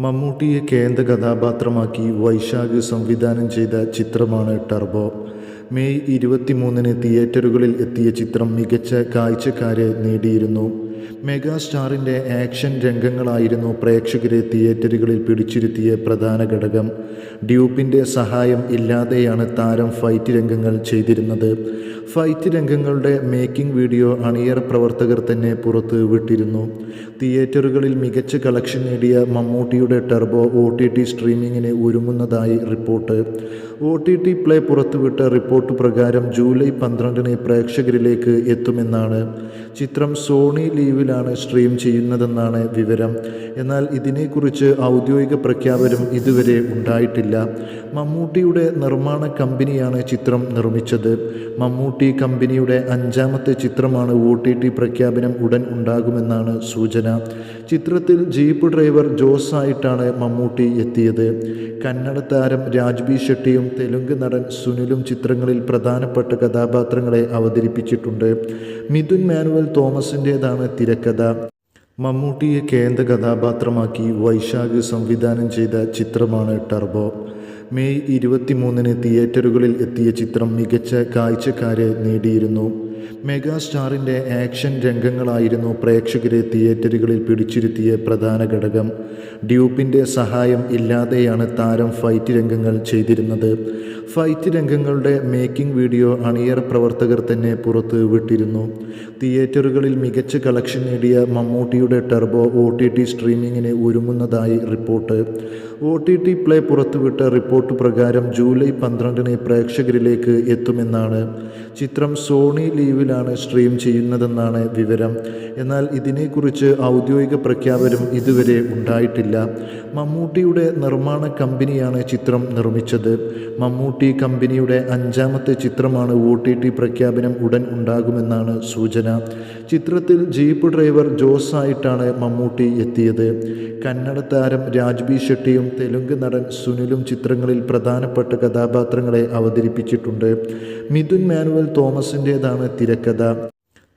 മമ്മൂട്ടിയെ കേന്ദ്ര കഥാപാത്രമാക്കി വൈശാഖ് സംവിധാനം ചെയ്ത ചിത്രമാണ് ടർബോ. മെയ് 23-ന് തിയേറ്ററുകളിൽ എത്തിയ ചിത്രം മികച്ച കാഴ്ചക്കാരെ നേടിയിരുന്നു. മെഗാസ്റ്റാറിൻ്റെ ആക്ഷൻ രംഗങ്ങളായിരുന്നു പ്രേക്ഷകരെ തിയേറ്ററുകളിൽ പിടിച്ചിരുത്തിയ പ്രധാന ഘടകം. ഡ്യൂപ്പിൻ്റെ സഹായം ഇല്ലാതെയാണ് താരം ഫൈറ്റ് രംഗങ്ങൾ ചെയ്തിരുന്നത്. ഫൈറ്റ് രംഗങ്ങളുടെ മേക്കിംഗ് വീഡിയോ അണിയറ പ്രവർത്തകർ തന്നെ പുറത്ത് വിട്ടിരുന്നു. തിയേറ്ററുകളിൽ മികച്ച കളക്ഷൻ നേടിയ മമ്മൂട്ടിയുടെ ടർബോ OTT സ്ട്രീമിങ്ങിന് ഒരുങ്ങുന്നതായി റിപ്പോർട്ട്. OTT പ്ലേ പുറത്തുവിട്ട റിപ്പോർട്ട് പ്രകാരം ജൂലൈ 12-ന് പ്രേക്ഷകരിലേക്ക് എത്തുമെന്നാണ്. ചിത്രം സോണി ലീവിലാണ് സ്ട്രീം ചെയ്യുന്നതെന്നാണ് വിവരം. എന്നാൽ ഇതിനെക്കുറിച്ച് ഔദ്യോഗിക പ്രഖ്യാപനം ഇതുവരെ ഉണ്ടായിട്ടില്ല. മമ്മൂട്ടിയുടെ നിർമ്മാണ കമ്പനിയാണ് ചിത്രം നിർമ്മിച്ചത്. മമ്മൂട്ടി കമ്പനിയുടെ 5ാമത്തെ ചിത്രമാണ്. OTT പ്രഖ്യാപനം ഉടൻ ഉണ്ടാകുമെന്നാണ് സൂചന. ചിത്രത്തിൽ ജീപ്പ് ഡ്രൈവർ ജോസ് ആയിട്ടാണ് മമ്മൂട്ടി എത്തിയത്. കന്നഡ താരം രാജ്ബി ഷെട്ടിയും തെലുങ്ക് നടൻ സുനിലും ചിത്രങ്ങളിൽ പ്രധാനപ്പെട്ട കഥാപാത്രങ്ങളെ അവതരിപ്പിച്ചിട്ടുണ്ട്. മിഥുൻ മാനുവൽ തോമസിൻ്റേതാണ് തിരക്കഥ. മമ്മൂട്ടിയെ കേന്ദ്ര കഥാപാത്രമാക്കി വൈശാഖ് സംവിധാനം ചെയ്ത ചിത്രമാണ് ടർബോ. മെയ് 23-ന് തിയേറ്ററുകളിൽ എത്തിയ ചിത്രം മികച്ച കാഴ്ചക്കാരെ നേടിയിരുന്നു. മെഗാസ്റ്റാറിൻ്റെ ആക്ഷൻ രംഗങ്ങളായിരുന്നു പ്രേക്ഷകരെ തിയേറ്ററുകളിൽ പിടിച്ചിരുത്തിയ പ്രധാന ഘടകം. ഡ്യൂപ്പിൻ്റെ സഹായം ഇല്ലാതെയാണ് താരം ഫൈറ്റ് രംഗങ്ങൾ ചെയ്തിരുന്നത്. ഫൈറ്റ് രംഗങ്ങളുടെ മേക്കിംഗ് വീഡിയോ അണിയറ പ്രവർത്തകർ തന്നെ പുറത്ത് വിട്ടിരുന്നു. തിയേറ്ററുകളിൽ മികച്ച കളക്ഷൻ നേടിയ മമ്മൂട്ടിയുടെ ടർബോ OTT സ്ട്രീമിങ്ങിന് ഒരുങ്ങുന്നതായി റിപ്പോർട്ട്. OTT പ്ലേ പുറത്തുവിട്ട റിപ്പോർട്ട് പ്രകാരം ജൂലൈ 12-ന് പ്രേക്ഷകരിലേക്ക് എത്തുമെന്നാണ്. ചിത്രം സോണി ലീവിലാണ് സ്ട്രീം ചെയ്യുന്നതെന്നാണ് വിവരം. എന്നാൽ ഇതിനെക്കുറിച്ച് ഔദ്യോഗിക പ്രഖ്യാപനം ഇതുവരെ ഉണ്ടായിട്ടില്ല. മമ്മൂട്ടിയുടെ നിർമ്മാണ കമ്പനിയാണ് ചിത്രം നിർമ്മിച്ചത്. മമ്മൂട്ടി കമ്പനിയുടെ 5ാമത്തെ ചിത്രമാണ്. OTT പ്രഖ്യാപനം ഉടൻ ഉണ്ടാകുമെന്നാണ് സൂചന. ചിത്രത്തിൽ ജീപ്പ് ഡ്രൈവർ ജോസ് ആയിട്ടാണ് മമ്മൂട്ടി എത്തിയത്. കന്നഡ താരം രാജ്ബി ഷെട്ടിയും തെലുങ്ക് നടൻ സുനിലും ചിത്രങ്ങളിൽ പ്രധാനപ്പെട്ട കഥാപാത്രങ്ങളെ അവതരിപ്പിച്ചിട്ടുണ്ട്. മിഥുൻ മാനുവൽ തോമസിൻ്റേതാണ് തിരക്കഥ.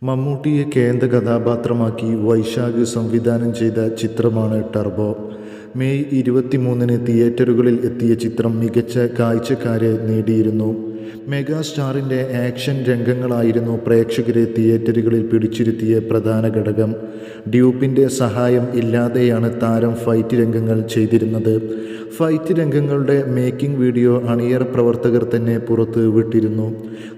മമ്മൂട്ടിയെ കേന്ദ്ര കഥാപാത്രമാക്കി വൈശാഖ് സംവിധാനം ചെയ്ത ചിത്രമാണ് ടർബോ. മെയ് 23-ന് തിയേറ്ററുകളിൽ എത്തിയ ചിത്രം മികച്ച കാഴ്ചക്കാരെ നേടിയിരുന്നു. മെഗാസ്റ്റാറിൻ്റെ ആക്ഷൻ രംഗങ്ങളായിരുന്നു പ്രേക്ഷകരെ തിയേറ്ററുകളിൽ പിടിച്ചിരുത്തിയ പ്രധാന ഘടകം. ഡ്യൂപ്പിൻ്റെ സഹായം ഇല്ലാതെയാണ് താരം ഫൈറ്റ് രംഗങ്ങൾ ചെയ്തിരുന്നത്. ഫൈറ്റ് രംഗങ്ങളുടെ മേക്കിംഗ് വീഡിയോ അണിയറ പ്രവർത്തകർ തന്നെ പുറത്ത് വിട്ടിരുന്നു.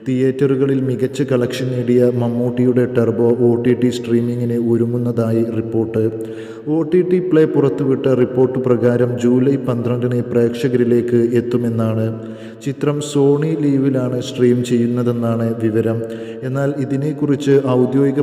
തിയേറ്ററുകളിൽ മികച്ച കളക്ഷൻ നേടിയ മമ്മൂട്ടിയുടെ ടർബോ OTT സ്ട്രീമിങ്ങിന് ഒരുങ്ങുന്നതായി റിപ്പോർട്ട്. OTT പ്ലേ പുറത്തുവിട്ട റിപ്പോർട്ട് പ്രകാരം ജൂലൈ 12-ന് പ്രേക്ഷകരിലേക്ക് എത്തുമെന്നാണ്. ചിത്രം സോണി ലീവിലാണ് സ്ട്രീം ചെയ്യുന്നതെന്നാണ് വിവരം. എന്നാൽ ഇതിനെക്കുറിച്ച് ഔദ്യോഗിക